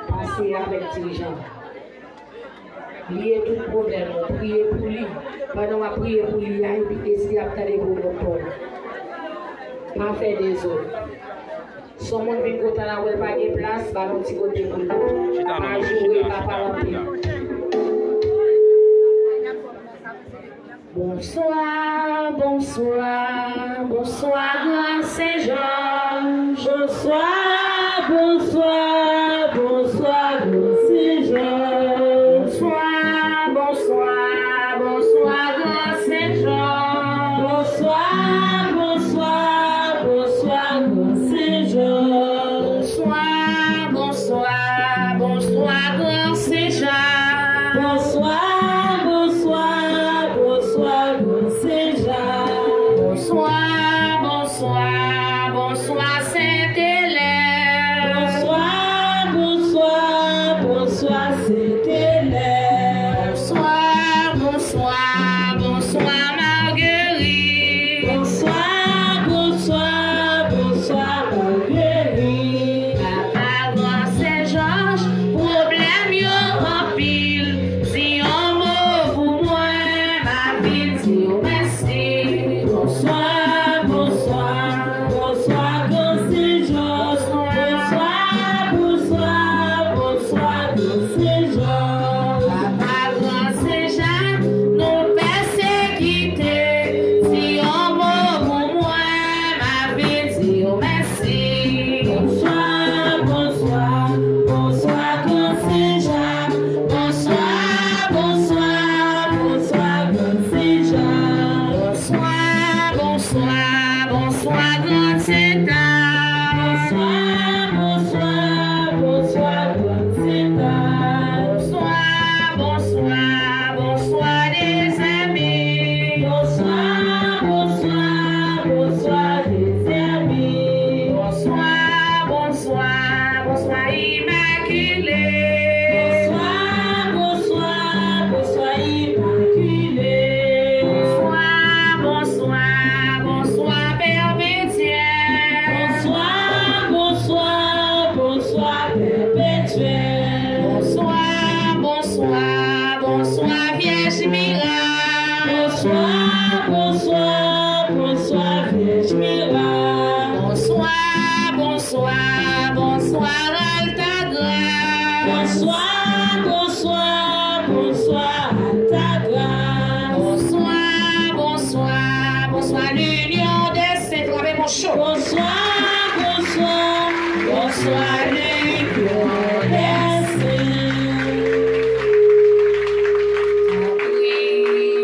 Passer avec diligence. Lier tout problème, prier pour lui. Pendant qu'on prie pour lui, il y a une petite qui a attendé pour le pont. Pas faire des autres. Son monde vient côté là où il n'y a pas de place, va l'autre côté pour lui. Pas jouer, pas parler. Bonsoir, bonsoir, bonsoir, grand Saint-Jean. Bonsoir, bonsoir, bonsoir, grand Saint-Jean. Bonsoir, bonsoir, bonsoir, grand Saint-Jean. Bonsoir, bonsoir, bonsoir, grand Saint-Jean. Bonsoir, bonsoir, bonsoir, grand Saint-Jean. Bonsoir. Bonsoir, bonsoir, bonsoir, Sainte-Hélène. Bonsoir, bonsoir, bonsoir, Sainte-Hélène. Bonsoir, bonsoir, bonsoir, Marguerite. Bonsoir, bonsoir, bonsoir, Marguerite. Papa, grand Saint-Georges, problème yo en pile. Si on mot pour moi, ma ville, si on merci. Bonsoir, bonsoir, bonsoir, grand Saint-Georges. Bonsoir, bonsoir, bonsoir, grand Saint-Georges. Papa, grand Saint-Jean, nous persécutés. Si on mot pour moi, ma vie, si on merci. Bonsoir, bonsoir, bonsoir, grand Saint-Jean. Bonsoir, bonsoir, bonsoir, grand Saint-Jean. Bonsoir, bonsoir, bonsoir, grand Saint-Anne. Bonsoir, bonsoir, bonsoir, grand Saint-Anne. Bonsoir, bonsoir, bonsoir, les amis. Bonsoir, bonsoir, bonsoir, les amis. Bonsoir, bonsoir, bonsoir, Immaculée. Bonsoir, bonsoir, bonsoir, Immaculée. Bonsoir, bonsoir, bonsoir, Père Bétienne. Bonsoir, bonsoir, bonsoir, Père Bétienne. Bonsoir, bonsoir, bonsoir, Vierge Miracle. Bonsoir, bonsoir, bonsoir, Vierge Miracle. Bonsoir, bonsoir, bonsoir, Altagrace. Bonsoir, bonsoir, bonsoir, Altagrace. Bonsoir, bonsoir, bonsoir, l'union des saints. Vous avez mon chaud. Bonsoir, bonsoir, bonsoir, l'union des saints. Oui,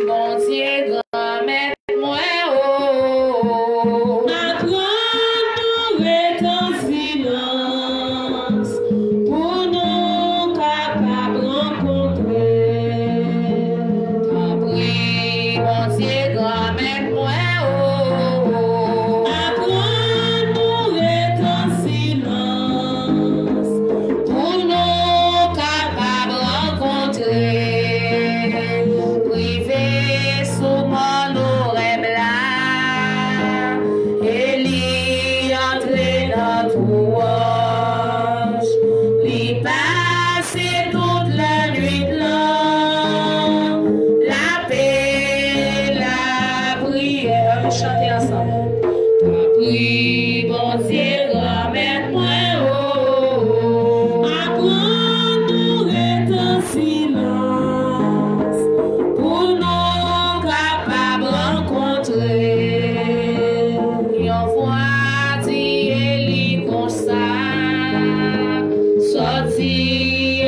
bon Dieu, grand-mère, moi, oh. Apprends-nous en silence pour nous capables rencontrer. Oui, bon Dieu, grand-mère, moi, oh. Apprends-nous en silence pour nous capables rencontrer. Privé sous mon oreille blanc, et l'y entrer dans tout ange, l'y passer toute la nuit blanc, la paix, la prière, on chanter ensemble. Prie, bon Dieu, grand-mère, moi, oh. Apprends-nous en silence pour nous capables rencontrer. On voit Dieu li comme ça, sorti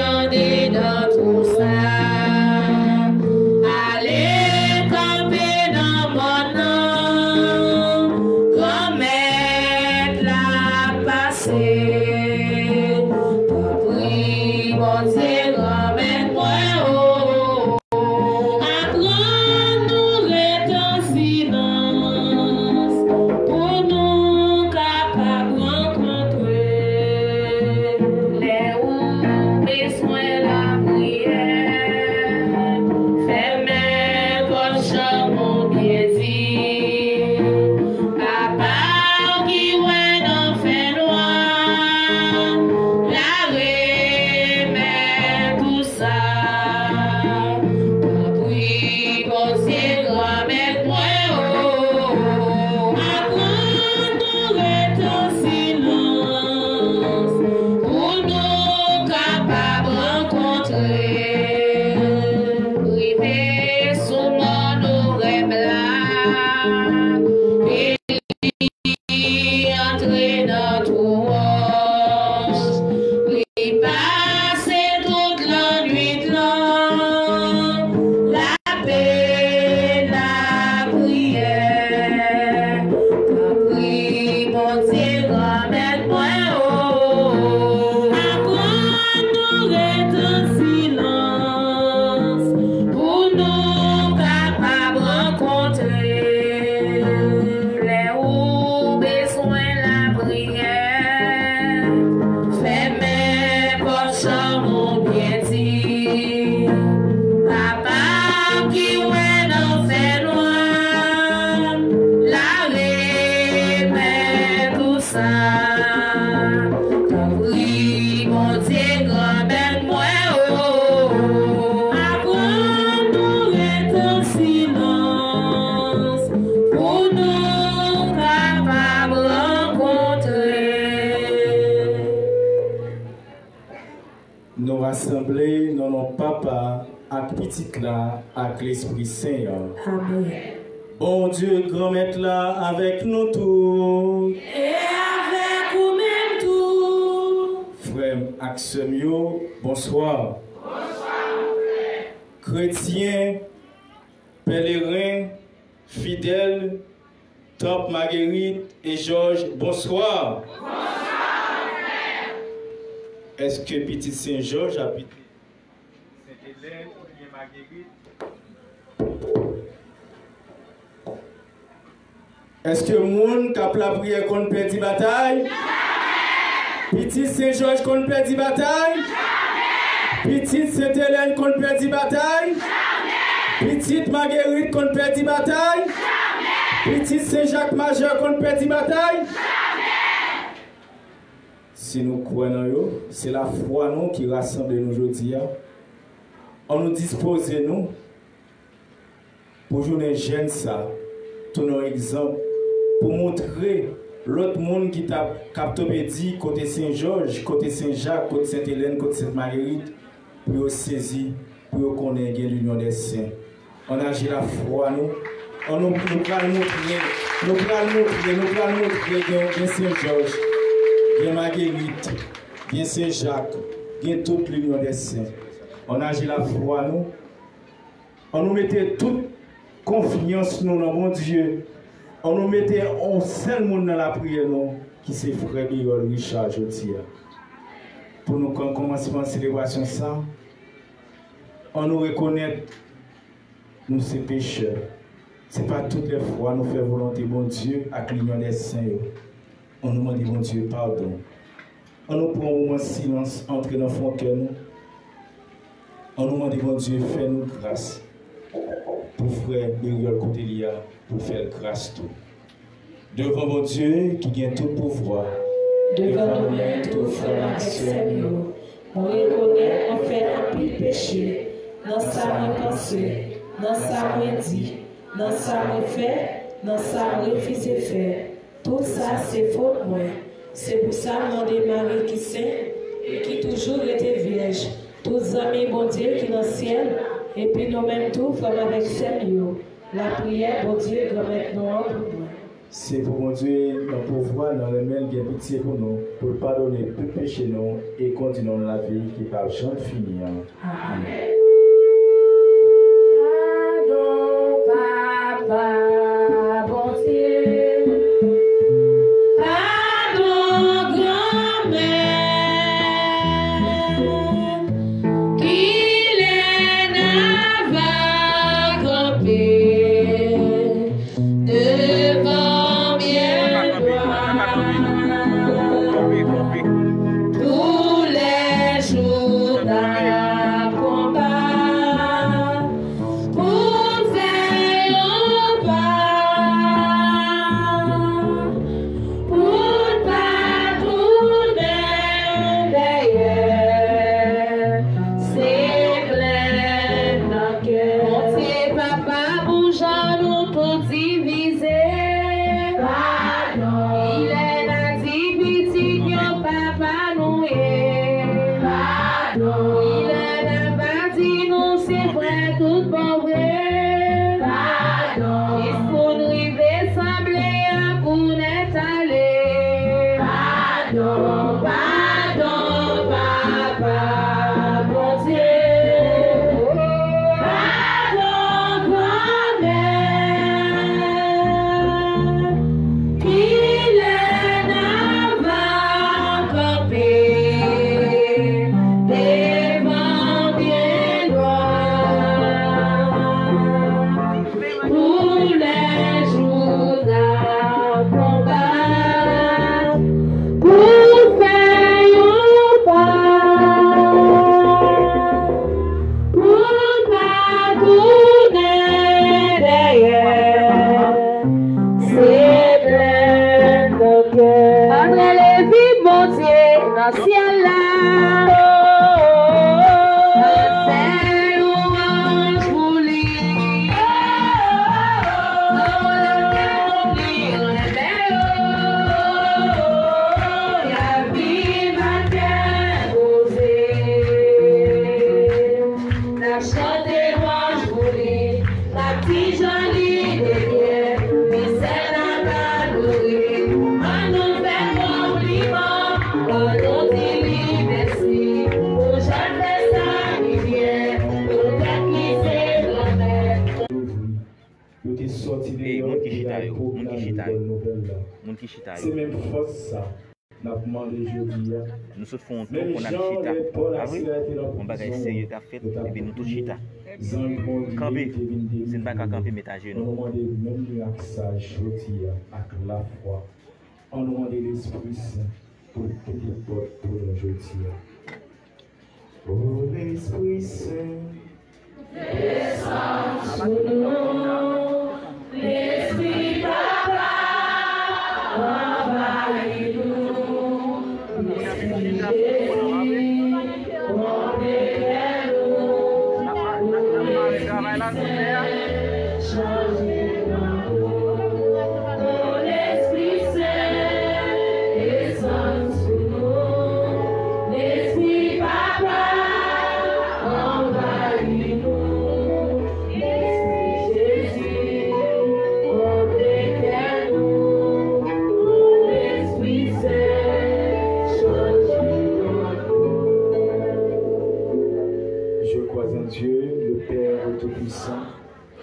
Oui, mon Dieu, grand-mère, moi, oh. Apprends-nous être en silence pour nous capables rencontrer. Nous rassembler dans nos papa à petit là avec l'Esprit Saint. Amen. Bon Dieu, grand maître là avec nous tous. Et avec vous-même tout. Frère Axemio, bonsoir. Bonsoir, frère. Chrétiens, pèlerins, fidèles, Top Marguerite et Georges, bonsoir. Bonsoir, frère. Est-ce que Petit Saint-Georges habite Sainte-Hélène ou bien Marguerite? Est-ce que le monde qui a la prière qu'on perd la bataille? Jamais! Petit Saint-Georges qu'on perd la bataille? Jamais! Petite Sainte-Hélène qu'on perd la bataille? Jamais! Petite Marguerite qu'on perd la bataille? Jamais! Petit Saint-Jacques Majeur qu'on perd la bataille? Jamais! Si nous croyons, c'est la foi nous qui rassemble nous aujourd'hui. On nous dispose nous pour jouer jeune ça, tout nos exemples, pour montrer l'autre monde qui t'a capté côté Saint-Georges, côté Saint-Jacques, côté Sainte-Hélène, côté Sainte-Marguerite, pour saisir, pour connaître l'union des saints. On agit la foi nous, on nous montrer bien Saint-Georges, bien Marguerite, bien Saint-Jacques, bien toute l'union des saints. On agit la foi nous, on nous mettait toute confiance nous dans mon Dieu. On nous mettait un seul monde dans la prière, nous, qui c'est Frère Birol Richard Jotia. Pour nous commencer la célébration, ça, on nous reconnaît, nous sommes pécheurs. Ce n'est pas toutes les fois nous faisons volonté, bon Dieu, avec l'union des saints. On nous demande, bon Dieu, pardon. On nous prend un moment de silence entre dans le fond de nous. On nous demande, bon Dieu, fais-nous grâce. Pour Frère Birol Cotelia, pour faire grâce tout. Devant mon Dieu qui gagne tout pouvoir. Devant nous-mêmes, tout frère avec Seigneur, on reconnaît, on fait un pile péché, dans sa pensée, dans sa dit, dans sa fait, dans sa refusé faire. Tout ça, c'est faute moi. C'est pour ça qu'on demande Marie qui saint et qui toujours était vierge. Tous amis, bon Dieu, qui dans le ciel, et puis nous-mêmes, tout frère avec Seigneur. La prière, bon Dieu, doit mettre nous en pour nous. C'est pour mon Dieu, dans le pouvoir, dans les mains, qui a pitié pour nous, pour pardonner tout péché nous et continuer la vie qui par jamais finir. Amen. Pardon, papa, bon Dieu. Pardon, grand-mère, qu'il est n'a pas campé devant bien tous les jours d'un combat pour faire un pas, pour pas tourner derrière, c'est plein de cœur. Mon Dieu, papa, bougeant nous tout divisé. Pardon, il est la petit que papa nous est. Pardon, il est la partie nous c'est vrai tout bon vrai. Pardon, il faut nous arriver sembler à connaître aller. Pardon, pardon, papa, bon Dieu. Pardon, grand-mère, qu'il est n'a pas campé devant bien loin tous les jours d'un combat pour les vies montées dans le ciel là. C'est l'orange pour lui. Dans le cœur on est belle. La vie m'a bien posée. La chante est orange pour lui. La petite jolie de guerre. Mais c'est la valorie. Un nouvel compliment. Un autre il merci. Pour chaque ça qui vient. Pour tête qui s'est grand-mère. Yo te sorti de Hey, moun ki chita yo, pour moun ki la chita yo. bonne nouvelle là. Moun ki chita C'est yo. même force ça. N'a demandé jeudi là. Nou sot fon ton Même kon ap Jean chita. et Paul a Avri? été dans Moun bagay serye ka fet, epi nou tout chita. Camper, Se n baka kampe metaje on nou. demande même l'axage jeudi avec la foi. On demande l'Esprit Saint pour tout les portes pour le jeudi. Oh l'Esprit Saint. L'esprit papa, envahis-nous. L'esprit Jésus, remplis-nous. Changez-nous. Oh, l'Esprit Saint, descend sur nous. L'esprit papa, envahis-nous. L'Esprit Jésus, remplis-nous. Oh, l'Esprit Saint, changez-nous. Je crois en Dieu, le Père Tout-Puissant,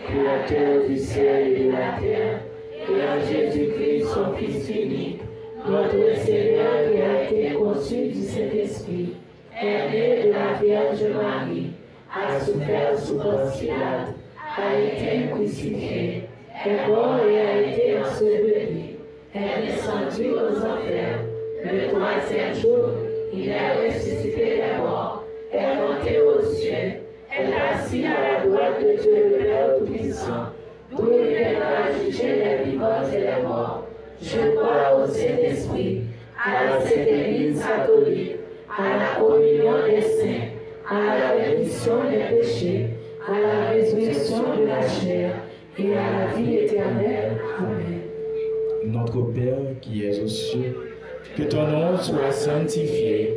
Créateur du ciel et de la terre, Et en Jésus-Christ, son Fils unique, notre Seigneur qui a été conçu du Saint-Esprit, est né de la Vierge Marie, a souffert sous Ponce Pilate, a été crucifié, est mort et a été enseveli, est descendu aux enfers. Le troisième jour, il est ressuscité des morts, est monté aux cieux, est assis à la droite de Dieu le Père Tout-Puissant, d'où il viendra juger les vivants et les morts. Je crois au Saint-Esprit, à la Sainte Église catholique, à la communion des saints, à la rémission des péchés, à la résurrection de la chair et à la vie éternelle. Amen. notre Père qui es aux cieux, que ton nom soit sanctifié,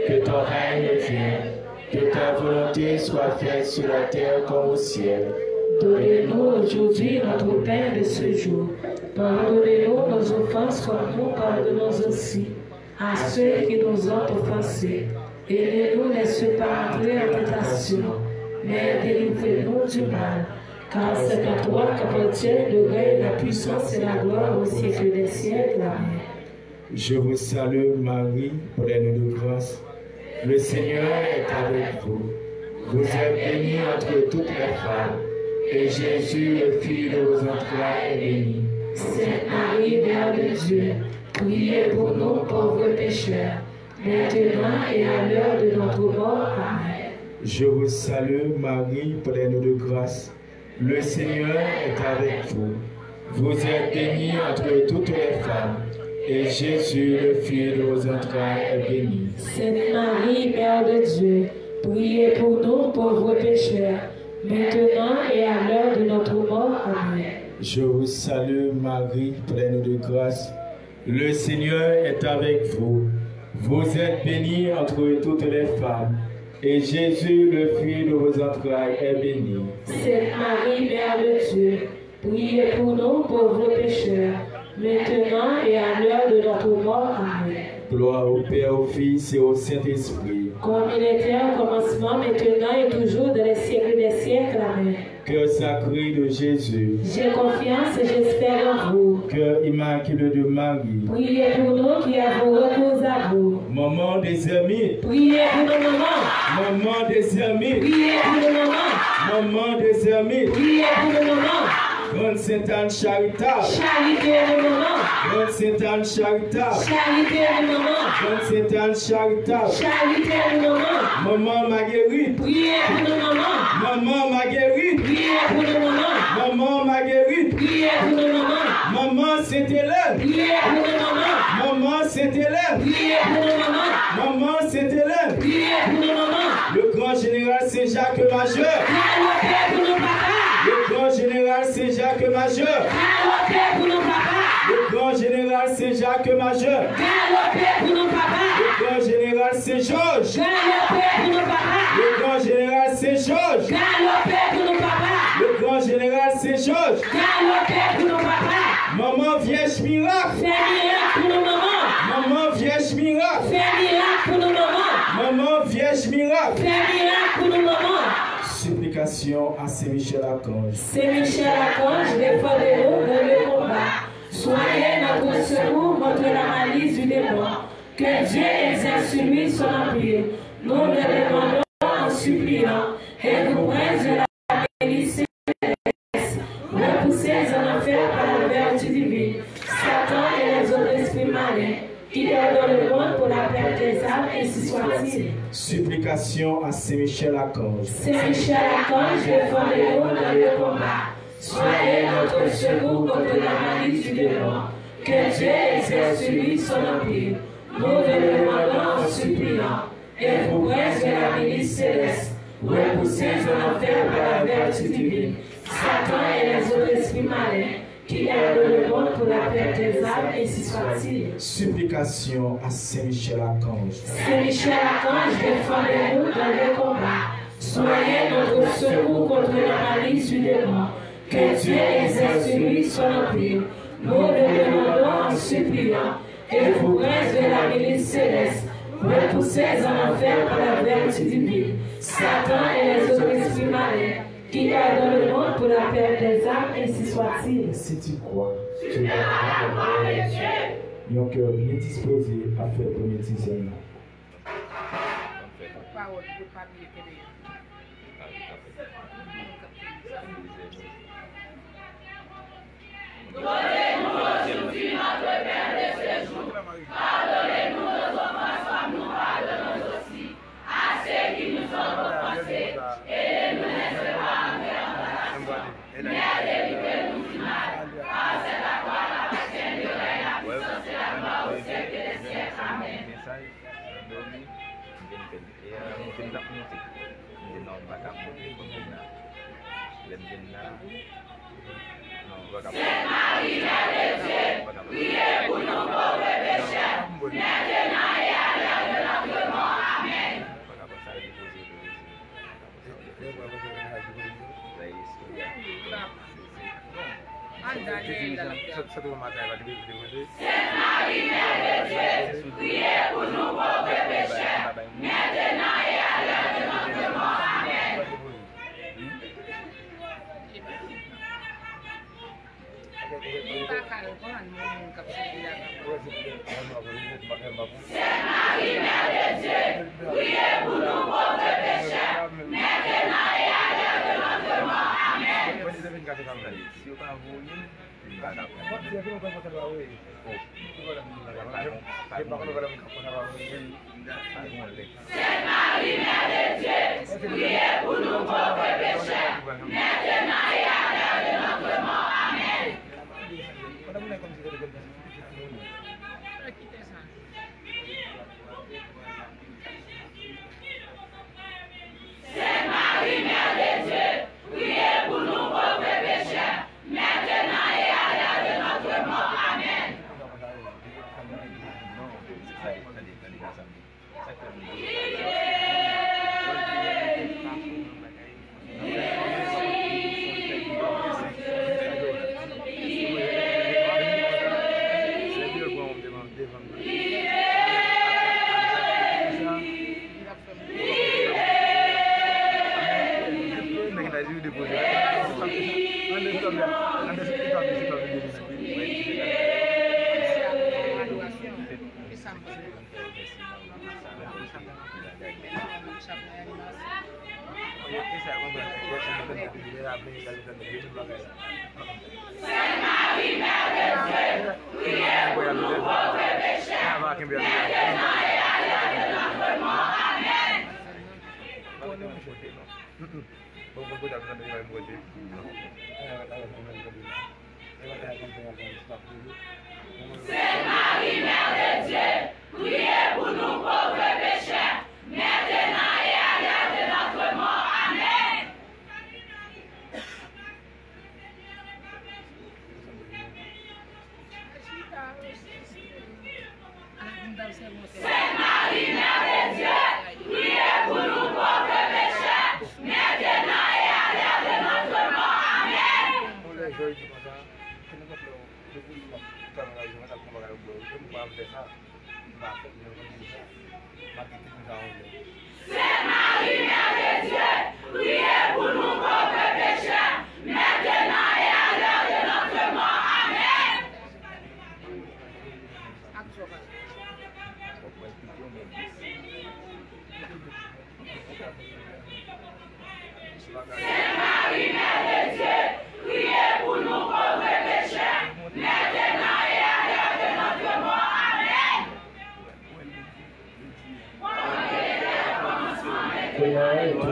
que ton règne vienne, que ta volonté soit faite sur la terre comme au ciel. Donnez-nous aujourd'hui notre pain de ce jour. Pardonnez-nous nos offenses comme nous pardonnons aussi à ceux qui nous ont offensés. Et ne nous laisse pas entrer en tentation, mais délivrez-nous du mal. Car c'est à toi qu'appartient le règne, la puissance et la gloire au siècle des siècles. Amen. Je vous salue Marie, pleine de grâce. Le Seigneur est avec vous. Vous êtes bénie entre toutes les femmes, et Jésus, le Fils de vos entrailles, est béni. Sainte Marie, Mère de Dieu, priez pour nous pauvres pécheurs, maintenant et à l'heure de notre mort. Amen. Je vous salue Marie, pleine de grâce. Le Seigneur est avec vous. Vous êtes bénie entre toutes les femmes, et Jésus, le Fils de vos entrailles, est béni. Sainte Marie, Mère de Dieu, priez pour nous pauvres pécheurs, maintenant et à l'heure de notre mort. Amen. Je vous salue Marie, pleine de grâce. Le Seigneur est avec vous. Vous êtes bénie entre toutes les femmes, et Jésus, le Fils de vos entrailles, est béni. Sainte Marie, Mère de Dieu, priez pour nous pauvres pécheurs, maintenant et à l'heure de notre mort. Amen. Gloire au Père, au Fils et au Saint-Esprit. Comme il était au commencement, maintenant et toujours dans les siècles des siècles. Amen. Cœur sacré de Jésus, J'ai confiance et j'espère en vous. cœur immaculé de Marie, Priez pour nous qui avons recours à vous. maman des amis, Priez pour nos mamans. maman des amis, Priez pour nos mamans. maman des amis, Priez pour nos mamans. Grande Sainte Anne charitable, Charité de maman. Grande Sainte Anne charitable, Charité de maman. Grande Sainte Anne charitable, Charité de maman. maman Marguerite, Priez pour nos mamans. maman Marguerite, Priez pour nos mamans. maman Marguerite, Priez pour nos mamans. maman Sainte-Hélène, Priez pour nos mamans. maman Sainte c'est Hélène. Priez pour nos mamans. Maman, c'est Hélène. Priez pour nos mamans. Le grand général Saint-Jacques Majeur. Galopez pour nos papas. Le grand général Saint-Jacques Majeur. Galopez pour nos papas. Le grand général Saint-Jacques Majeur. Galopez pour nos papas. Le grand général Saint-Georges. Galopez pour nos papas. Le grand général Saint-Georges. Galopez pour nos papas. Le grand général Saint-Georges. Galopez pour nos papas. Maman Vierge Miracle. Fais miracle pour nos mamans. Maman Vierge Miracle. Fais miracle pour nos mamans. Maman Vierge Miracle. Fais miracle pour nos mamans. Supplication à Saint-Michel-Archange. Saint-Michel-Archange, défendez-nous dans le combat. Soyez notre secours contre la malice du démon. Que Dieu exerce sur lui son empire. Nous le demandons en suppliant. Et vous prince de la milice céleste, repoussez en enfer par la vertu divine. Satan et les autres esprits malins qui dans le monde pour la perte des âmes, ainsi soit-il. Supplication à Saint-Michel-Archange. Saint-Michel-Archange, défendez-nous dans le combat. Soyez notre secours contre la malice du démon. Que Dieu exerce sur lui son empire. Nous le demandons en suppliant. Et vous, prince de la milice céleste, repoussez en enfer par la vertu divine. Satan et les autres esprits malins qui gardent le monde pour la perte des âmes, ainsi soit-il. Supplication à Saint-Michel-Archange. Saint-Michel-Archange, défendez-nous dans le combat. Soyez notre secours contre la malice du démon. Que Dieu exerce sur lui son empire. Nous le demandons en suppliant. Et vous, prince de la milice céleste, repoussez en enfer par la vertu divine. Satan et les autres esprits malins qui gardent le monde pour la perte des âmes, ainsi soit-il. Si tu crois, tu vas mon cœur bien disposé à faire le premier dixième. Pardonnez-nous nos offenses comme nous pardonnons aussi à ceux qui nous ont offensés et ne nous laissez pas entrer en tentation, mais délivrez-nous du mal. Car c'est à toi l'appartient le règne, la puissance et la gloire au siècle des siècles. Amen. Sainte Marie, Mère de Dieu, priez pour nos pauvres pécheurs, maintenant et à l'heure de notre mort. Amen. Sainte Marie, Mère de Dieu, priez pour nos pauvres pécheurs, maintenant et à l'heure de notre mort. Amen. Sainte Marie, Mère de Dieu, priez pour nos pauvres pécheurs, maintenant et à l'heure de notre mort. Amen. Sainte Marie, Mère de Dieu, priez pour nos pauvres pécheurs, maintenant et à l'heure de notre mort. Amen. Sainte Marie, Mère de Dieu, priez pour nous pauvres pécheurs, maintenant et à l'heure de notre mort. Amen. Sainte Marie, Mère de Dieu, priez pour nous pauvres pécheurs, maintenant et à l'heure de notre mort. Amen. Sainte Marie,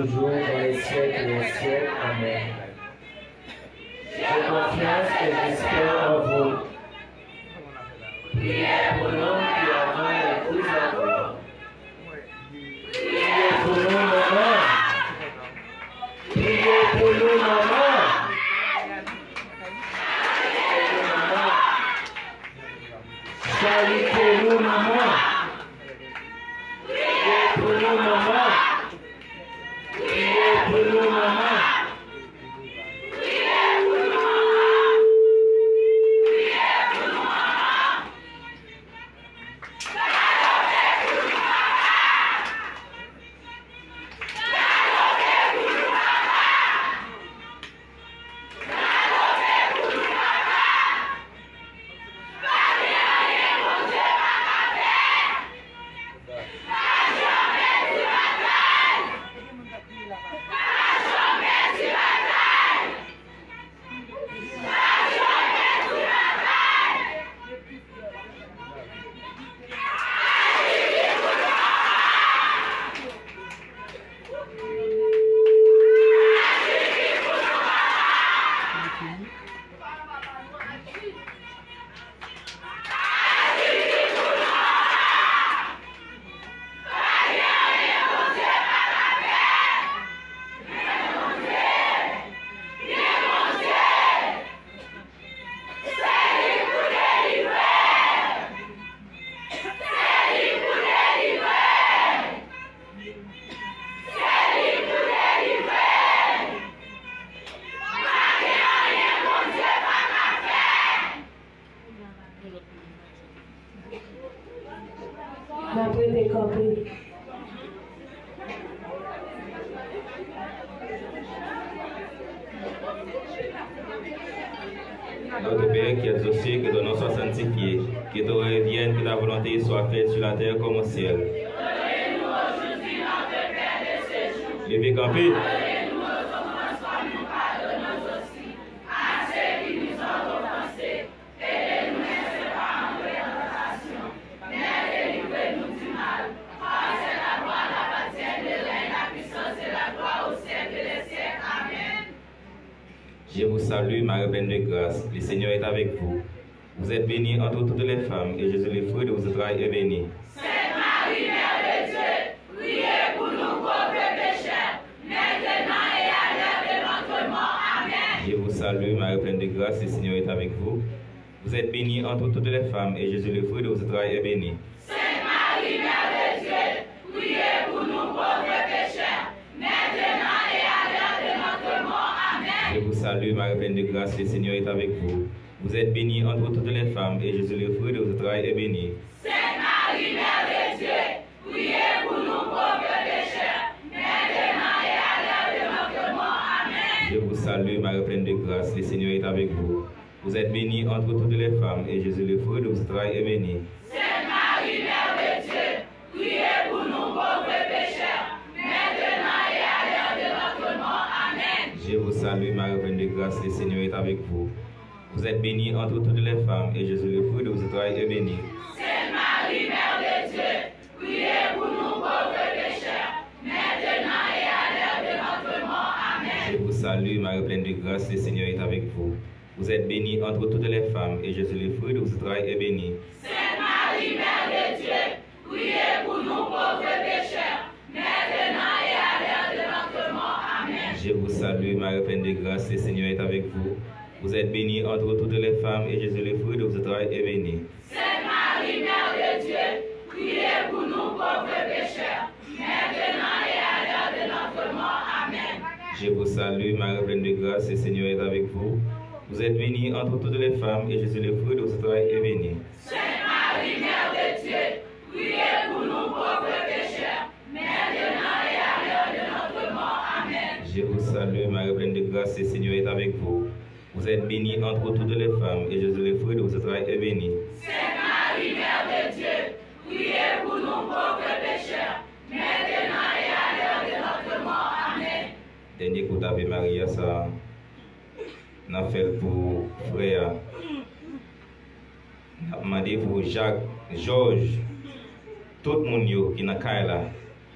Toujours dans les siècles des siècles. Amen. J'ai confiance et j'espère en vous. Priez pour nous qui avons les plus aveux. Priez pour nous, maman. Priez pour nous, maman. Chalitez-nous, maman. Priez pour nous, maman. Priez pour nous, maman. Priez pour nous, maman. Priez pour nous, maman. Notre Père qui es aux cieux, que ton nom soit sanctifié, que ton règne vienne, que ta volonté soit faite sur la terre comme au ciel. Donnez-nous aujourd'hui notre pain de ce jour. Levez campé. Donnez-nous nos offenses comme nous pardonnons aussi à ceux qui nous ont offensés. Et ne nous laissez pas entrer en tentation, mais délivrez-nous du mal. Car c'est la gloire, la baptême, le règne, la puissance et la gloire au siècle des siècles. Amen. Je vous salue, Marie pleine de grâce, le Seigneur est avec vous. Vous êtes bénie entre toutes les femmes, et Jésus, le fruit de vos entrailles, est béni. Sainte Marie, Mère de Dieu, priez pour nous pauvres pécheurs, maintenant et à l'heure de notre mort. Amen. Je vous salue, Marie pleine de grâce, le Seigneur est avec vous. Vous êtes bénie entre toutes les femmes, et Jésus, le fruit de vos entrailles, est béni. Sainte Marie, Mère de Dieu, priez pour nous pauvres pécheurs, maintenant et à l'heure de notre mort. Amen. Je vous salue, Marie pleine de grâce, le Seigneur est avec vous. Vous êtes bénie entre toutes les femmes, et Jésus, le fruit de vos entrailles, est béni. Sainte Marie, Mère de Dieu, priez pour nous pauvres pécheurs, maintenant et à l'heure de notre mort. Amen. Je vous salue, Marie pleine de grâce, le Seigneur est avec vous. Vous êtes bénie entre toutes les femmes, et Jésus, le fruit de vos entrailles, est béni. Sainte Marie, Mère de Dieu, priez pour nous pauvres pécheurs, maintenant et à l'heure de notre mort. Amen. Je vous salue, Marie pleine de grâce, le Seigneur est avec vous. Vous êtes bénie entre toutes les femmes, et Jésus, le fruit de vos entrailles, est béni. Sainte Marie, Mère de Dieu, priez pour nous pauvres pécheurs, maintenant et à l'heure de notre mort. Amen. Je vous salue, Marie pleine de grâce, le Seigneur est avec vous. Vous êtes bénie entre toutes les femmes, et Jésus, le fruit de vos entrailles, est béni. Sainte Marie, salue, Marie pleine de grâce, le Seigneur est avec vous. Vous êtes bénie entre toutes les femmes, et Jésus, le fruit de vos entrailles, est béni. Sainte Marie, Mère de Dieu, priez pour nous pauvres pécheurs, maintenant et à l'heure de notre mort. Amen. Je vous salue, Marie pleine de grâce, le Seigneur est avec vous. Vous êtes bénie entre toutes les femmes, et Jésus, le fruit de vos entrailles, est béni. Sainte Marie, Mère de Dieu, priez pour nous pauvres pécheurs, maintenant et à l'heure de notre mort. Amen. Je vous salue, Marie pleine de grâce, le Seigneur est avec vous. Vous êtes bénie entre toutes les femmes, et Jésus, le fruit de vos entrailles, est béni. Sainte Marie, Mère de Dieu, priez pour nous pauvres pécheurs, maintenant et à l'heure de notre mort. Amen. Dernier coup d'Ave Maria, ça n'a fait pour frère. N'a demandé pour Jacques, Georges, tout le monde qui est dans là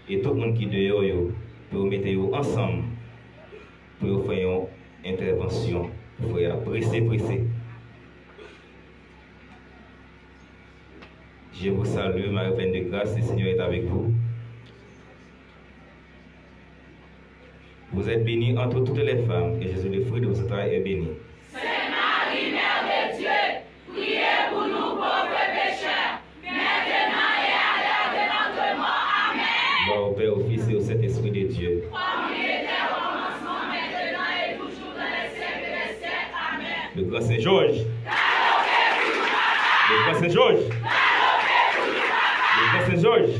et tout le monde qui est dehors, pour mettre ensemble pour faire une intervention. Frère, pressé. Je vous salue, Marie pleine de grâce, le Seigneur est avec vous. Vous êtes bénie entre toutes les femmes, et Jésus, le fruit de vos entrailles, est béni. Sainte Marie, Mère de Dieu, priez pour nous pauvres pécheurs, maintenant et à l'heure de notre mort. Amen. Gloire au Père, au Fils et au Saint-Esprit de Dieu. Comme il était au commencement, maintenant et toujours dans les siècles des siècles. Amen. Le grand Saint-Georges. Le grand Saint-Georges. Le grand Saint-Georges.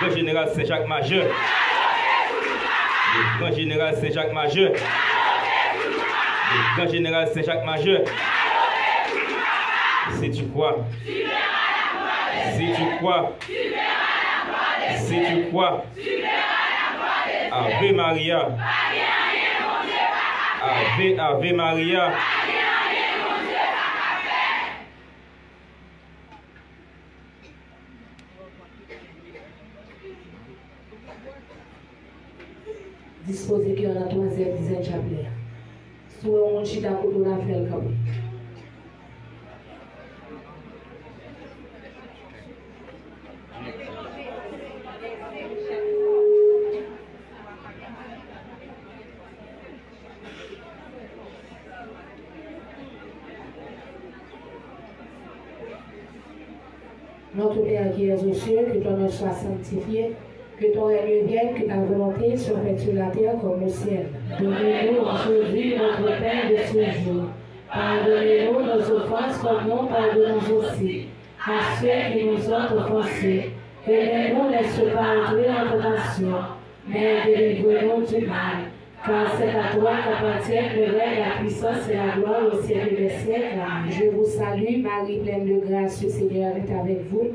Le grand général Saint-Jacques Majeur. Le grand général Saint-Jacques Majeur. Le grand général Saint-Jacques Majeur. Si tu crois, si tu crois, si tu crois, Ave Maria, Ave Maria. Disposez que on a troisième dizaine chapelet. Soit on chita côté on a fait le camp. Notre Père qui es aux cieux, que ton nom soit sanctifié, que ton règne vienne, que ta volonté soit faite sur la terre comme au ciel. Donnez-nous aujourd'hui notre pain de ce jour. Pardonnez-nous nos offenses comme nous pardonnons aussi à ceux qui nous ont offensés. Et ne nous laisse pas entrer en tentation, mais délivre-nous du mal. Car c'est à toi qu'appartiennent le règne, la puissance et la gloire au siècle des siècles. Amen. Je vous salue, Marie pleine de grâce, le Seigneur est avec vous.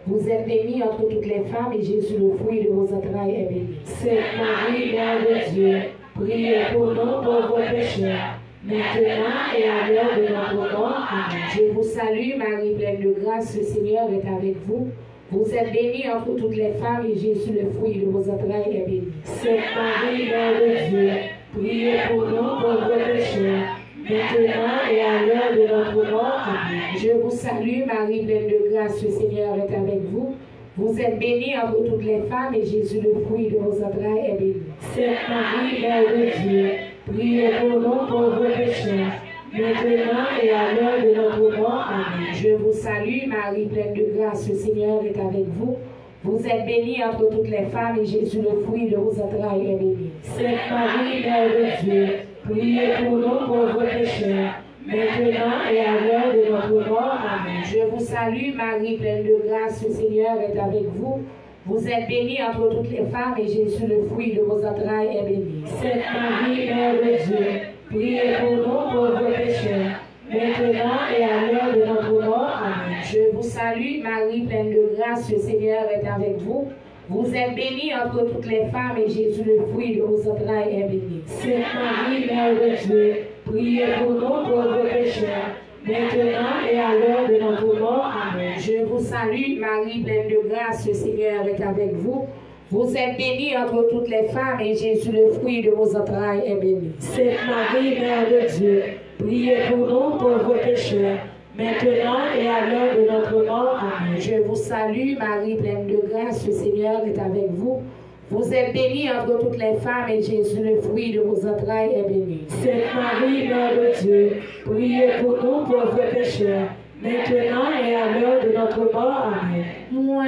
Vous êtes bénie entre toutes les femmes, et Jésus, le fruit de vos entrailles, est béni. Sainte Marie, Mère de Dieu, priez pour nous pauvres pécheurs, maintenant et à l'heure de notre mort. Amen. Je vous salue, Marie pleine de grâce, le Seigneur est avec vous. Vous êtes bénie entre toutes les femmes, et Jésus, le fruit de vos entrailles, est béni. Sainte Marie, Mère de Dieu, priez pour nous pauvres pécheurs, maintenant et à l'heure de notre mort. Amen. Je vous salue, Marie pleine de grâce, le Seigneur est avec vous. Vous êtes bénie entre toutes les femmes, et Jésus, le fruit de vos entrailles, est béni. Sainte Marie, Mère de Dieu, priez pour nous pauvres pécheurs, maintenant et à l'heure de notre mort. Amen. Je vous salue, Marie pleine de grâce, le Seigneur est avec vous. Vous êtes bénie entre toutes les femmes, et Jésus, le fruit de vos entrailles, est béni. Sainte Marie, Mère de Dieu, priez pour nous pauvres pécheurs, maintenant et à l'heure de notre mort. Amen. Je vous salue, Marie pleine de grâce, le Seigneur est avec vous. Vous êtes bénie entre toutes les femmes, et Jésus, le fruit de vos entrailles, est béni. Sainte Marie, Mère de Dieu, priez pour nous pauvres pécheurs, maintenant et à l'heure de notre mort. Amen. Je vous salue, Marie pleine de grâce, le Seigneur est avec vous. Vous êtes bénie entre toutes les femmes, et Jésus, le fruit de vos entrailles, est béni. Sainte Marie, Mère de Dieu, priez pour nous pauvres pécheurs, maintenant et à l'heure de notre mort. Amen. Je vous salue, Marie pleine de grâce, le Seigneur est avec vous. Vous êtes bénie entre toutes les femmes, et Jésus, le fruit de vos entrailles, est béni. Sainte Marie, Mère de Dieu, priez pour nous pauvres pécheurs, maintenant et à l'heure de notre mort. Amen. Je vous salue, Marie pleine de grâce, le Seigneur est avec vous. Vous êtes bénie entre toutes les femmes et Jésus, le fruit de vos entrailles, est béni. Sainte Marie, Mère de Dieu, priez pour nous pauvres pécheurs, maintenant et à l'heure de notre mort. Amen. Moi,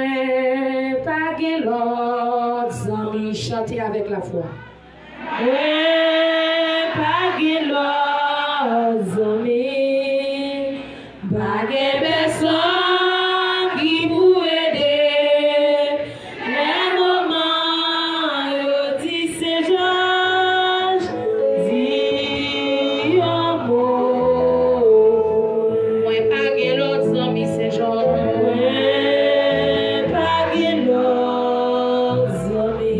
pas que l'autre, amis, chantez avec la foi. Ouais, pas que l'autre, amis, pas que personne qui vous aide. Les moments, yo dit c'est Georges, dis un mot. Moi, pas que l'autre, amis, c'est Georges. Ouais, pas que l'autre, amis.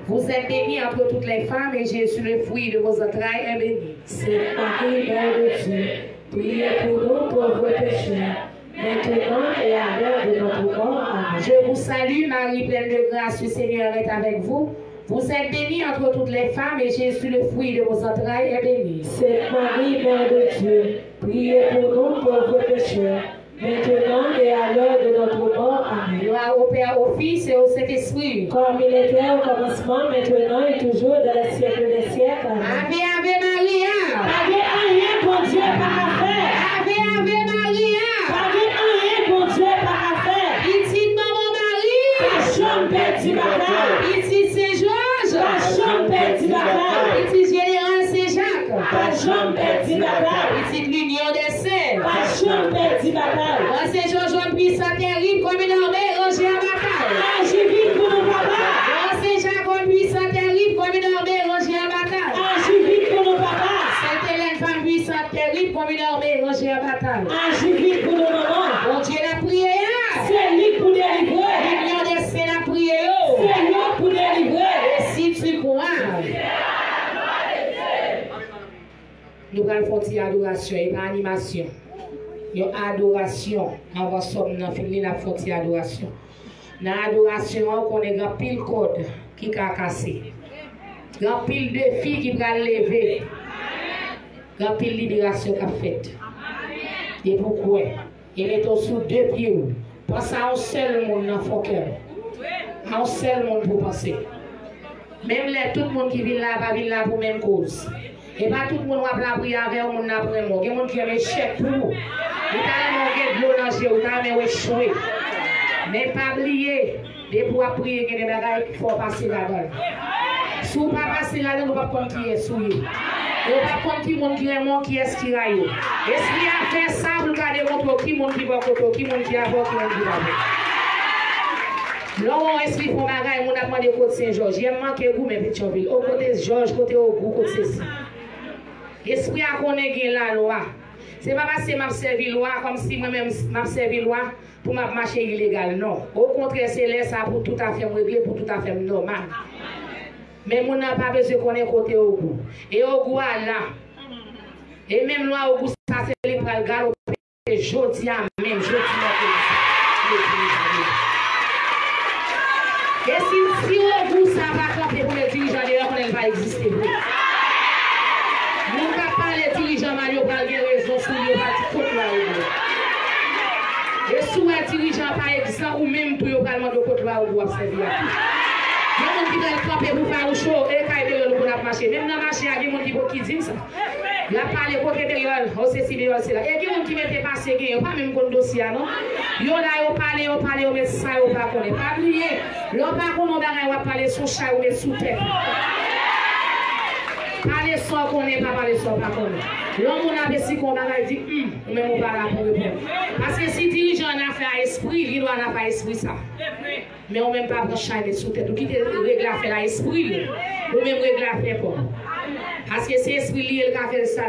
Vous êtes bénie entre toutes les femmes et Jésus, le fruit de vos entrailles, est béni. Sainte Marie, Mère de Dieu, priez pour nous pauvres pécheurs, maintenant et à l'heure de notre mort. Amen. Je vous salue, Marie, pleine de grâce, le Seigneur est avec vous. Vous êtes bénie entre toutes les femmes et Jésus, le fruit de vos entrailles, est béni. Sainte Marie, Mère de Dieu, priez pour nous pauvres pécheurs, maintenant et à l'heure de notre mort. Amen. Gloire au Père, au Fils et au Saint-Esprit. Comme il était au commencement, maintenant et toujours, dans les siècles des siècles. Amen. Ave Maria. Ave rien pour Dieu par affaire. Ave Maria. Ave rien pour Dieu par affaire. Petite maman Marie. La chambre perdue bataille. Petite Saint-Georges. La chambre perdue bataille. Petite Général Saint-Jacques. La chambre perdue bataille. Petite l'Union des Saints. La chambre perdue bataille. Moi, Saint-Georges, un puissant terrible comme une armée rangée à bataille. Agis vite pour nos papas. Moi, Saint-Jacques, un puissant terrible comme une armée rangée à bataille. Agis vite pour nos papas. Sainte-Hélène, femme puissante terrible comme une armée rangée à bataille. Agis vite pour nos mamans. Bon Dieu l'a prié. C'est lui pour délivrer. L'Union des Saints l'a prié. C'est lui pour délivrer. Et si tu crois, nous allons faire une adoration et pas animation. Une adoration. On va sortir dans finir la faire une adoration. Dans l'adoration, on a un pile code qui a cassé. Un pile de filles qui va lever. Un pile libération qui a fait. Et pourquoi? Il est sous deux pieds. Pense à un seul monde dans son cœur. Un seul monde pour penser. Même là, tout le monde qui vient là, va venir là pour la même cause. Et pas tout le monde va la prier avec le monde après moi. Il y a des gens qui ont échec pour vous. Il y a de l'eau dans les yeux, il y a échoué. Mais pas oublier, de pouvoir prier que les bagages qu'il faut passer là-dedans. Si vous ne pas passer là-dedans, vous ne pouvez pas comprendre qui est souillé. Vous ne pouvez pas comprendre qui est qui est mort, qui est qui raille. Et si a fait ça, vous allez démontrer qui est qui va côté, qui est qui a va, qui est qui va va. Là, on esprit pour bagages, on a demandé côté Saint-Georges. J'ai manqué vous, mes Pétionville. Au côté Georges, côté Ogou, côté ceci. Esprit a connaît la loi. Ce n'est pas parce que je servi la loi comme si moi-même je servi la loi pour marcher illégal. Non. Au contraire, c'est là ça pour tout à fait régler, pour tout à fait normal. Mais on n'a pas besoin de connaître côté Ogou. Et Ogou a là. Et même loi Ogou, ça c'est le bras galoper. Je dis à même, je dis à et si Ogou ça va camper pour les dirigeants d'ailleurs, on ne va exister. Nous ne pouvons pas les dirigeants, mais nous pas de raison sur les bâtiments là. Et si les dirigeants par exemple, ou même pour les parlements de côté là, on doit servir. Il y a des gens qui veulent camper pour faire le show, et quand ils veulent pour marcher. Même dans le marché, il y a des gens qui disent ça. Il y a parlé côté période, on sait si c'est là. Et il y a des gens qui mettent passé, il n'y a pas même un dossier, non? Il y a parlé, on met ça, on ne pas connaître. Pas oublier, l'on pas connaître, on va parler sur chat ou sous terre. Parler sans qu'on n'est pas parler sans pas qu'on est. L'homme on a des qu'on a dit mais on pas là pour répondre. Parce que si dirigeant a fait à esprit, il doit pas esprit ça. Mais on même pas prendre chaîne sous tête. Qui te règle à faire à esprit, ou même règle à faire pas. Parce que c'est esprit lié le café ça.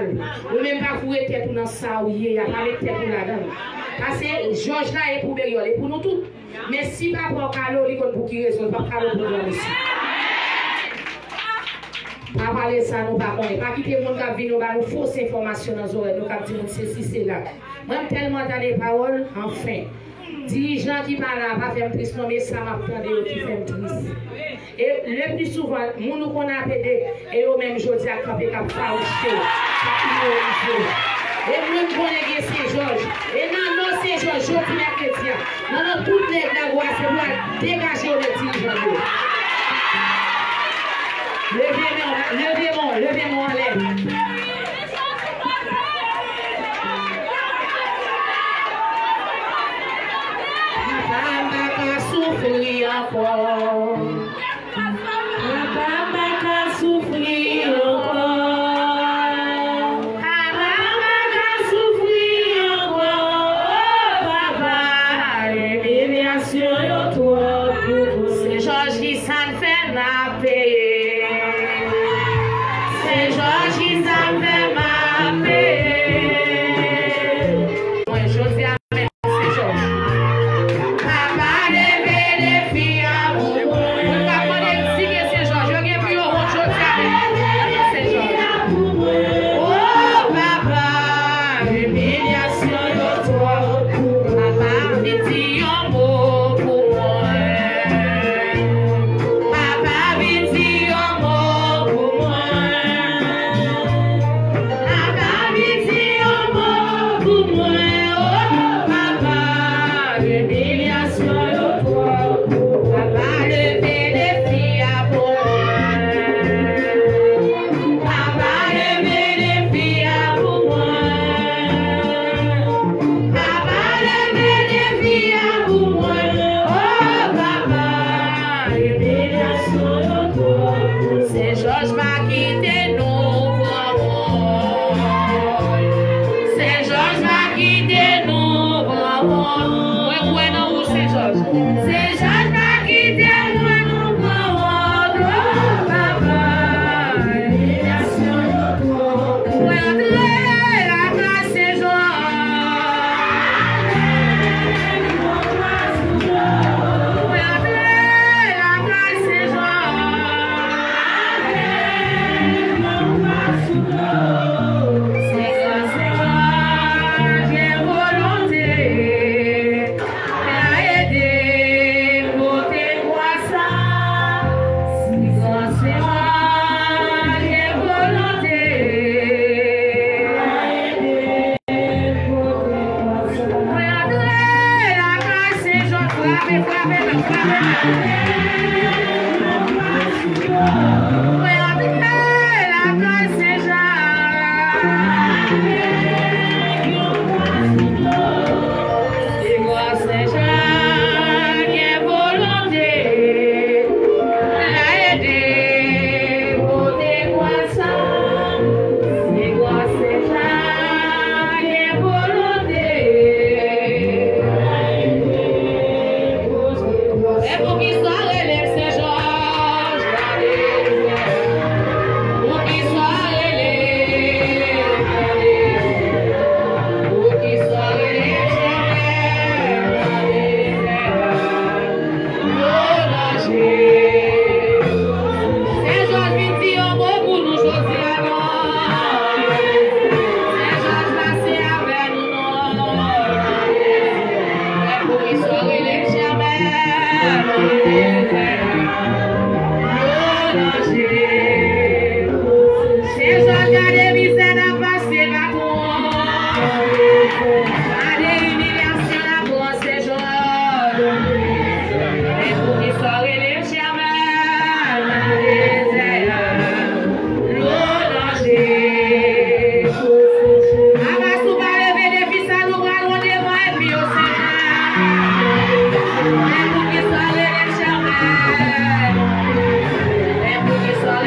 Ou même pas courir tête dans ça ou il y a pas mettre tête là-dedans. Parce que Georges là est pour Bériol et pour nous tous. Mais si pas pour Carlo, il pour qui raison pas Carlo pour nous ici. Papa parler de ça, nous pas connaître. Pas quitter le monde qui vient nous fausses informations dans les oreilles, nous qui disent c'est si c'est là. Moi, tellement dans les paroles, enfin. Dirigeants qui parlent là, pas faire triste, non, mais ça m'a pris qui fait triste. Et le plus souvent, nous qu'on a appelé, et eux même, je dis à camper, qui a farouché, et nous connaissons Saint-Georges. Et non, non, Saint-Georges, je dis les chrétiens. Non, non, toutes les voix, c'est pour dégager les dirigeants. Levez-moi en l'air. Papa va souffrir encore. Papa va souffrir encore. Papa va souffrir encore. Papa, l'émigration est trop pour c'est Georges qui s'en fait la payer. C'est Georges qui s'en fait ma payer. Moi, je dis à c'est Georges. Porque só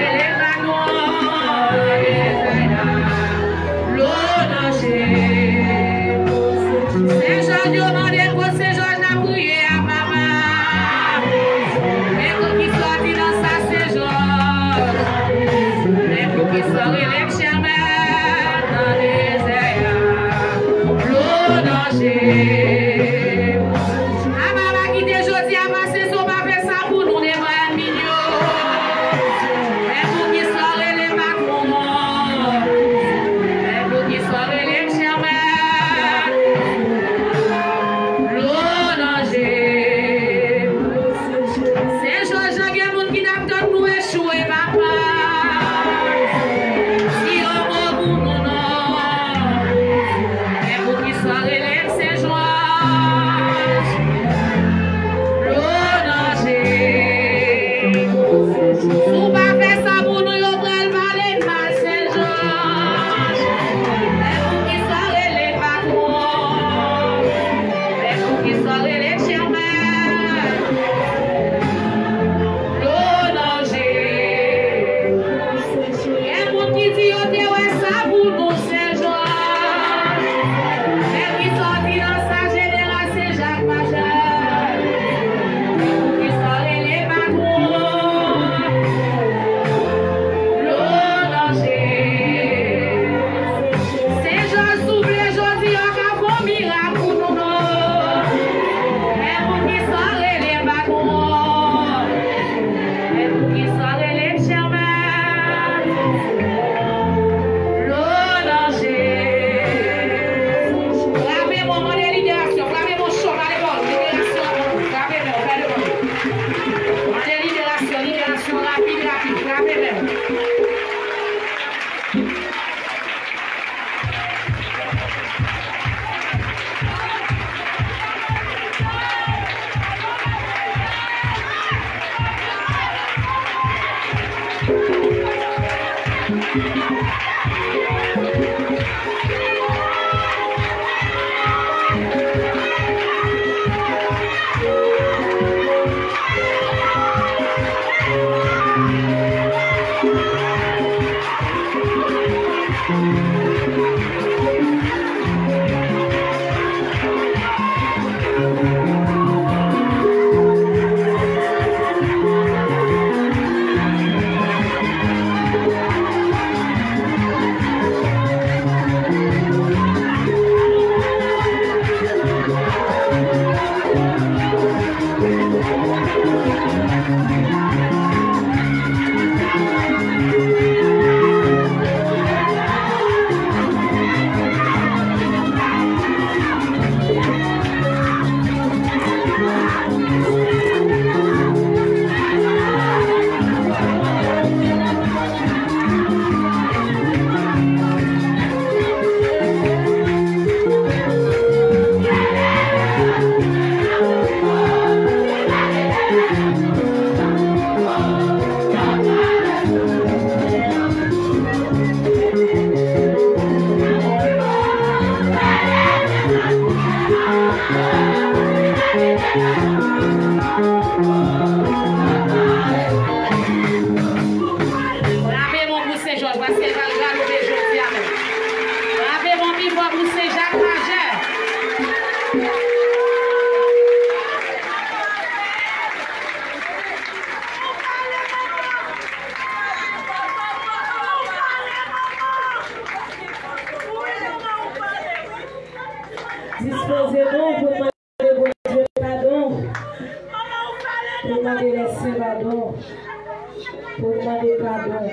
pour demander pardon.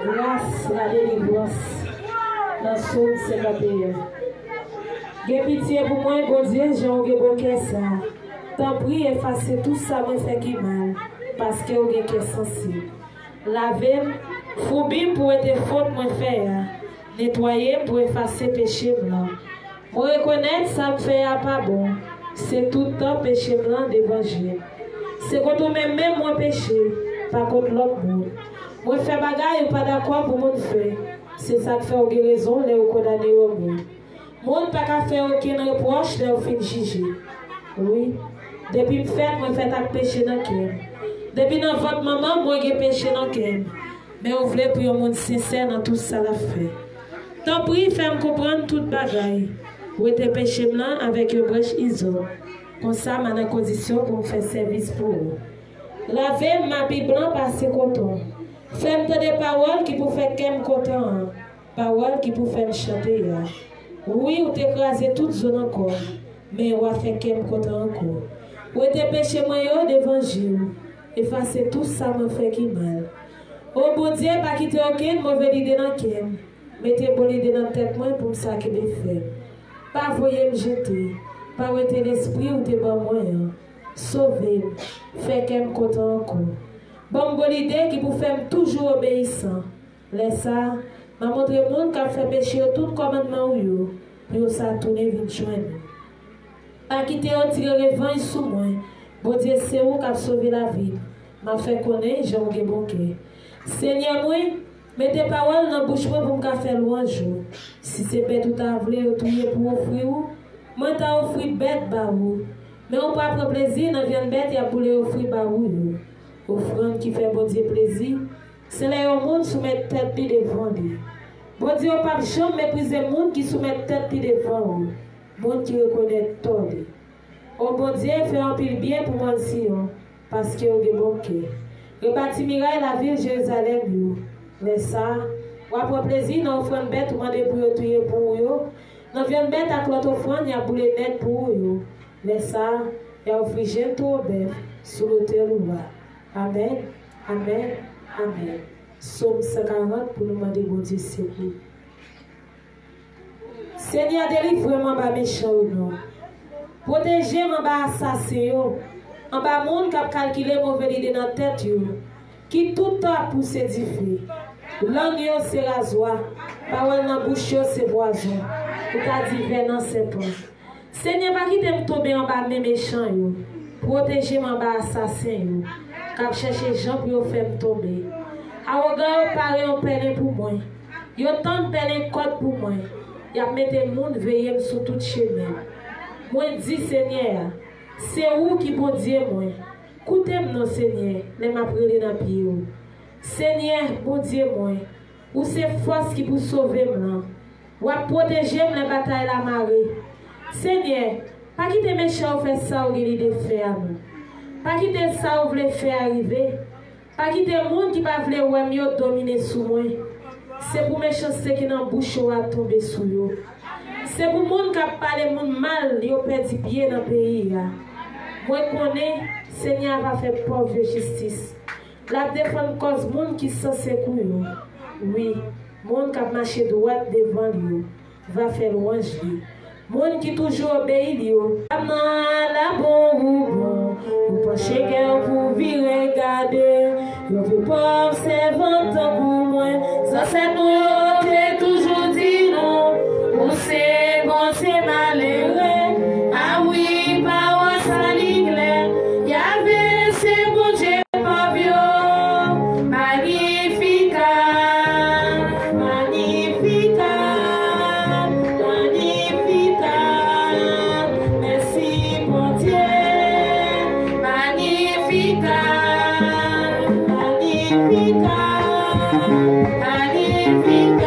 Grâce la délivrance dans Somme 51. J'ai pitié pour moi, bon Dieu, j'ai un bon cœur ça. Tant prie, effacer tout ça, me fait qui mal, parce que j'ai un cœur sensible. Laver, foubim pour être faute, moi faire. Nettoyer pour effacer péché blanc. Moi reconnaître ça me fait pas bon. C'est tout le temps péché blanc d'évangile. C'est quand on même moi péché, pas contre l'autre monde. Moi fais bagaille ou pas d'accord pour mon fait. C'est ça qui fait une guérison, les condamnés au monde. Monde pas qu'à faire aucun reproche, les fin juger. Oui. Depuis que moi fait un péché dans le cœur. Depuis dans votre maman, moi j'ai péché dans le cœur. Mais on voulait pour un monde sincère dans tout ça la fait. Tant pis, fais-moi comprendre toute bagaille. Ou était péché blanc avec une brèche iso. Comme ça, ma dans condition pour faire service pour vous. Lavez ma Bible blanc par ses cotons. Fais-moi des paroles qui pour faire qu'elle content. Paroles qui pour faire chanter. Oui, ou t'écraser toute zone encore. Mais on va faire qu'elle content encore. Ou était péché moyen d'évangile. Effacer tout ça me fait qui mal. Oh bon Dieu, pas quitter aucune mauvaise idée dans le mettez bonne idée dans la tête moi pour ça que je fais. Pas voyer me jeter. Pas outer l'esprit ou te bon moyen. Sauver. Fait qu'elle me content encore. Bonne idée qui vous fait toujours obéissant. Laisse ça. M'a montré le monde qui a fait pécher tout commandement ou yo. Puis ça tourner vite joindre. Pas quitter un tirer revanche sous moi. Bon Dieu, c'est où qui a sauvé la vie. M'a fait connaître, j'ai un bon cœur. Seigneur, moi, mettez paroles dans la bouche pour me faire louange. Si c'est bête ou t'as voulu retourner pour offrir, moi t'as offert bête barou. Mais on peut prendre plaisir dans viande bête et à pouler offrir barou. Offrande qui fait bon Dieu plaisir. C'est là au monde soumettre tête puis devant lui. Bon Dieu, on pas jamais mépriser le monde qui soumet tête puis devant lui. Monde qui reconnaît tout. Oh bon Dieu, fait un pile bien pour moi aussi, parce que vous avez bon cœur. Rebâti miraille la ville de Jérusalem. Mais ça, ou après plaisir, dans l'offrande bête, ou demander pour tuer pour vous. Dans viande bête, à l'autre offrande, il y a boulé net pour vous. Mais ça, il y a offert tout bête sur l'autel ou bas. Amen, amen, amen. Somme 140 pour nous demander bon Dieu secours. Seigneur, délivre-moi pas méchant ou non. Protégez-moi pas assassin. En bas monde qui a calculé mauvaise idée dans la tête, qui tout le temps pour s'édifier. Langue c'est rasoir, parole dans la bouche c'est poison. Ou t'as dit venin c'est pas. Seigneur, pas quitter me tomber en bas mes méchants. Protégez-moi pas assassin. Cap chercher gens pour faire me tomber. Arrogant, parler en pèlerin pour moi. Yo tant de pèlerin code pour moi. Y a mis le monde veiller sur tout chemin. Moi dis Seigneur, c'est où qui bon Dieu moi. Écoutez-moi Seigneur, les m'a prélé dans pied. Seigneur, bon Dieu moi, ou c'est force qui pour sauver moi. Ou à protéger la bataille la marée. Seigneur, pas quitter méchant faire ça ou il de faire nous. Pas quitter ça ou voulez faire arriver. Pas quitter le monde qui pas voulait ouais mieux dominer sous moi. C'est pour mes chances qui n'en bouche à tomber sous eux. C'est pour monde qui a parlé monde mal, ils ont perdu pied dans le pays. Moi connais, Seigneur va faire pauvre justice. La défendre cause monde qui sont secoués. Oui, monde qui a marché droit devant lui va faire louange lui. Monde qui toujours obéit lui. La bon, vous pensez que vous virer regarder. Vous ne pas observer tant pour moi. Ça c'est nous, toujours dit non. Vous c'est bon, c'est malheureux. Ah oui, parole ça l'anglais. Yahvé, c'est bon, j'ai pas vu. Magnificat, magnificat, magnificat. Merci, bon Dieu. Magnificat, magnificat, magnificat.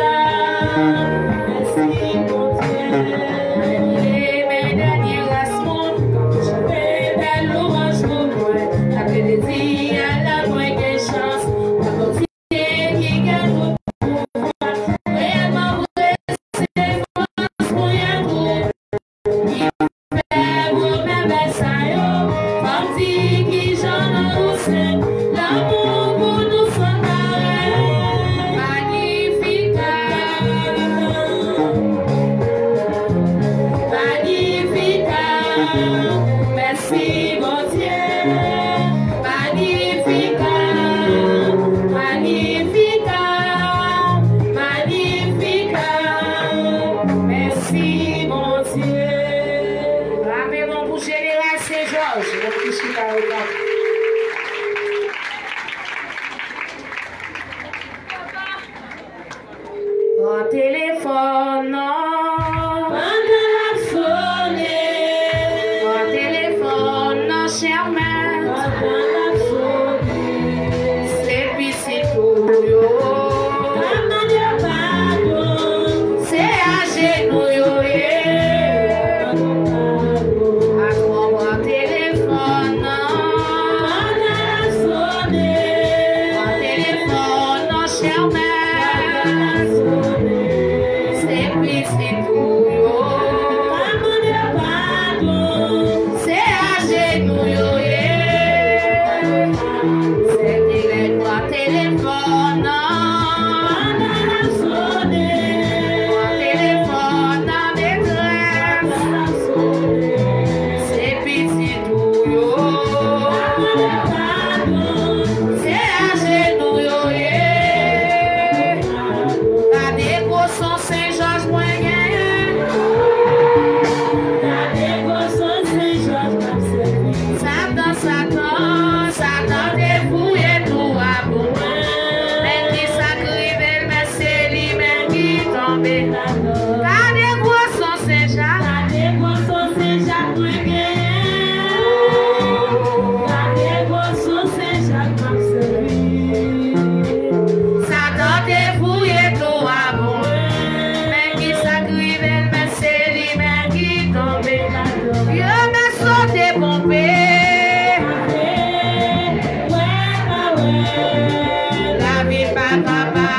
La vie pas papa,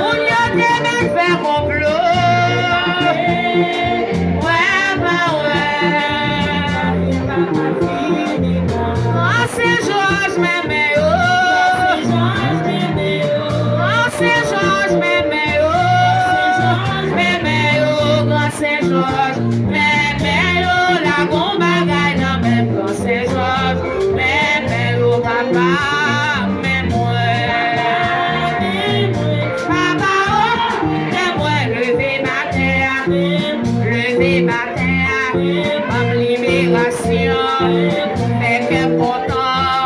on y a des faire complot. Ouais, bah ouais. Oh, c'est Georges, mais oh. Oh, c'est Georges, mais oh. Mais oh, grand c'est Georges. Mais oh, la bombe bagaille dans même grand c'est Georges. Mais oh, papa, mais moi. Papa, oh, mais moi, lever ma terre. Lever ma terre. Comme libération. Fait que content.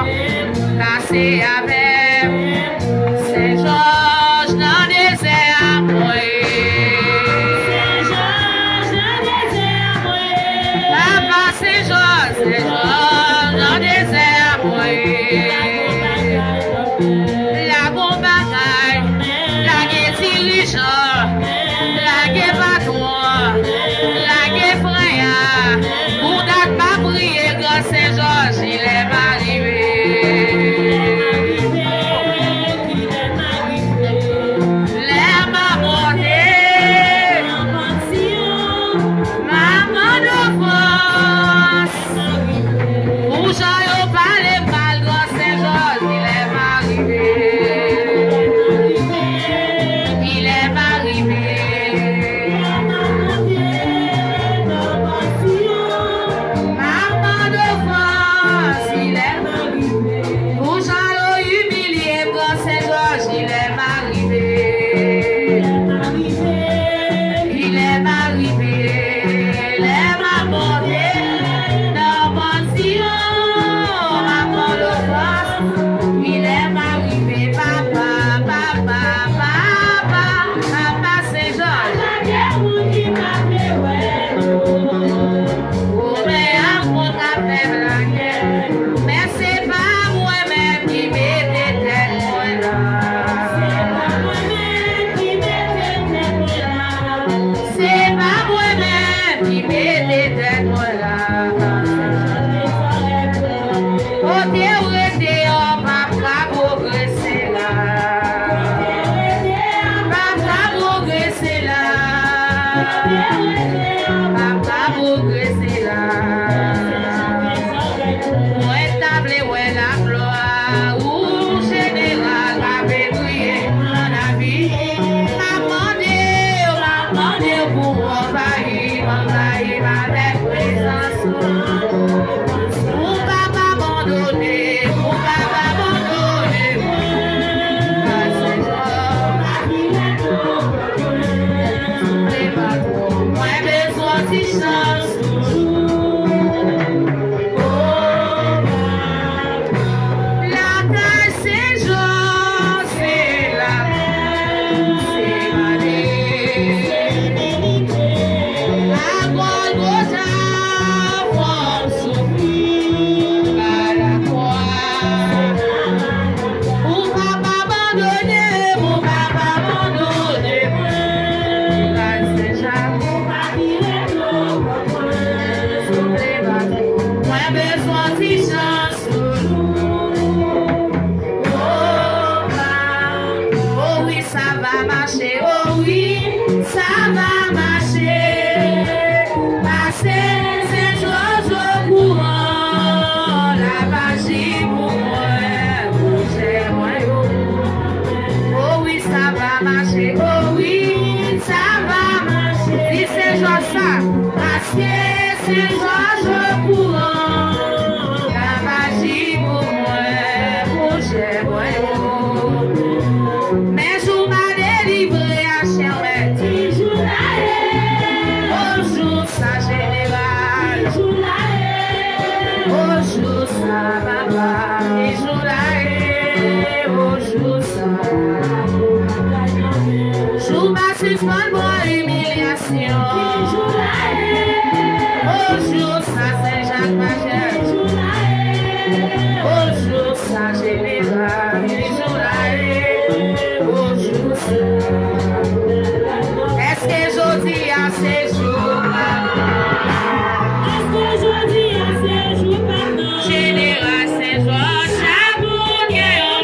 Nascer avec. C'est Georges dans le désert, moi. Papa, c'est Georges dans le désert, moi. La bombe bagaille, la guerre dirigeant, la guerre patron, la guerre frère. Pour date pas prier, grand Saint-Georges, il est arrivé. L'air m'a monté, maman de France. Où j'en ai parlé mal, grand Saint-Georges, il est arrivé. Il est arrivé. Maman de France, il est arrivé. Où j'en ai humilié, grand Saint-Georges, il est arrivé. Il est arrivé. Il est ma montée dans mon sillon. Maman de France, il est arrivé. Papa, papa, papa, papa Saint-Georges. Oh, mais à mon café blanc, mais c'est pas moi-même qui m'était tête moi là. C'est pas moi-même qui m'était tête moi là. Côté où était on va progresser là. Papa progresser là. Papa progresser là. Pour établir ouais la gloire ou général avait brillé dans la vie. M'a demandé pour m'envahir avec présence. Pour pas m'abandonner, pour pas m'abandonner. Moi besoin de chance toujours. La taille c'est Jean, c'est la c'est la Golgotha, forme souffrir à la croix. Pour pas m'abandonner, pour pas m'abandonner. C'est Jacques. Moi besoin de chance toujours. Oh oui, ça va marcher. Oh oui, ça va marcher. Passer Saint-Georges au courant. La magie pour moi, j'ai moi. Oh oui, ça va marcher. Oh oui, ça va marcher. Si c'est Georges ça, passer Saint-Georges au courant. La magie pour moi, j'ai moi. Mais je m'en délivré à chien, mais toujours là. Bonjour, ça général. Bonjour, ça papa. Toujours là. Bonjour, ça. Jour ma suspend pour humiliation. Bonjour, ça c'est Jacques Majel. Bonjour, ça général. Bonjour, ça. Est-ce que je dis à ces jours? Est-ce que je dis à ces jours? Général, c'est Georges. Chaque monde qui est un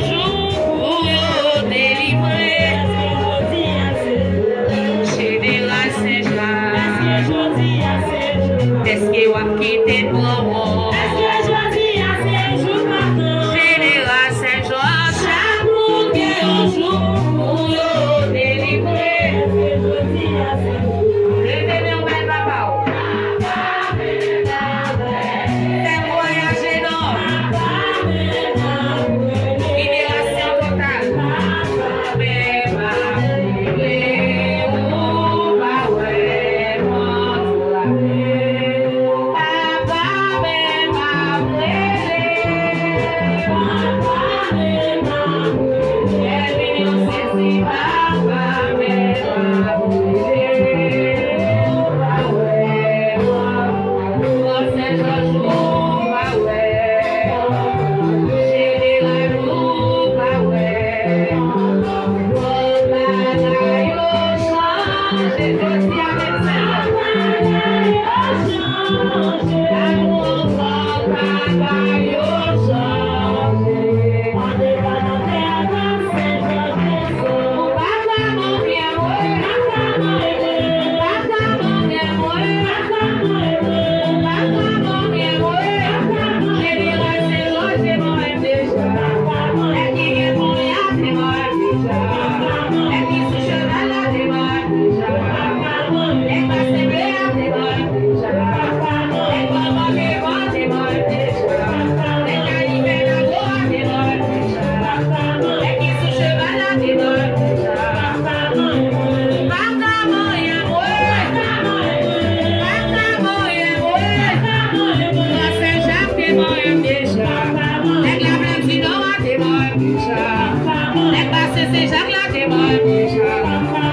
Les passés c'est Jacques la démon.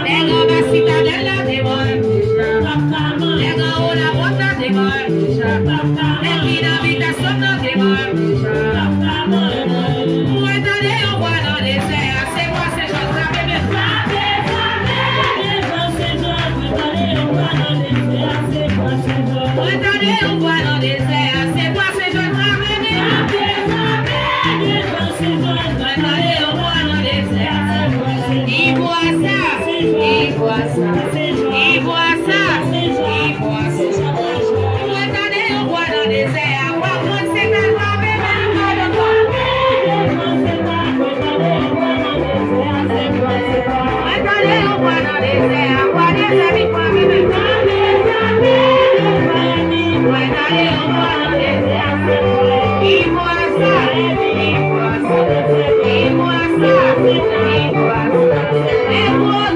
Les grands bas citadelle la démon. Les grands hauts la route la démon. Les qui d'habitation la démon. Pour étonner on voit dans les airs. C'est quoi ces choses là bébé? Pour étonner on voit dans les airs. C'est quoi ces choses là bébé? Il voit ça, il voit ça, il voit ça, il voit ça. Pour étonner on voit dans les airs. C'est un grand bébé. Étonner on voit dans les airs. Voit des amis quoi bébé. Étonner on voit dans les airs. Il voit ça, il voit ça, il voit ça, il voit ça.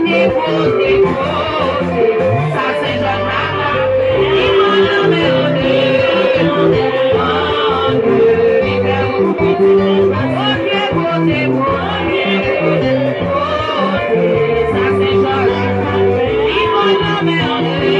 Déposer, ça c'est Jean-Marc. Il m'a nommé en deux. Ça c'est Georges. Il m'a nommé en deux.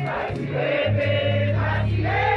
Happy birthday,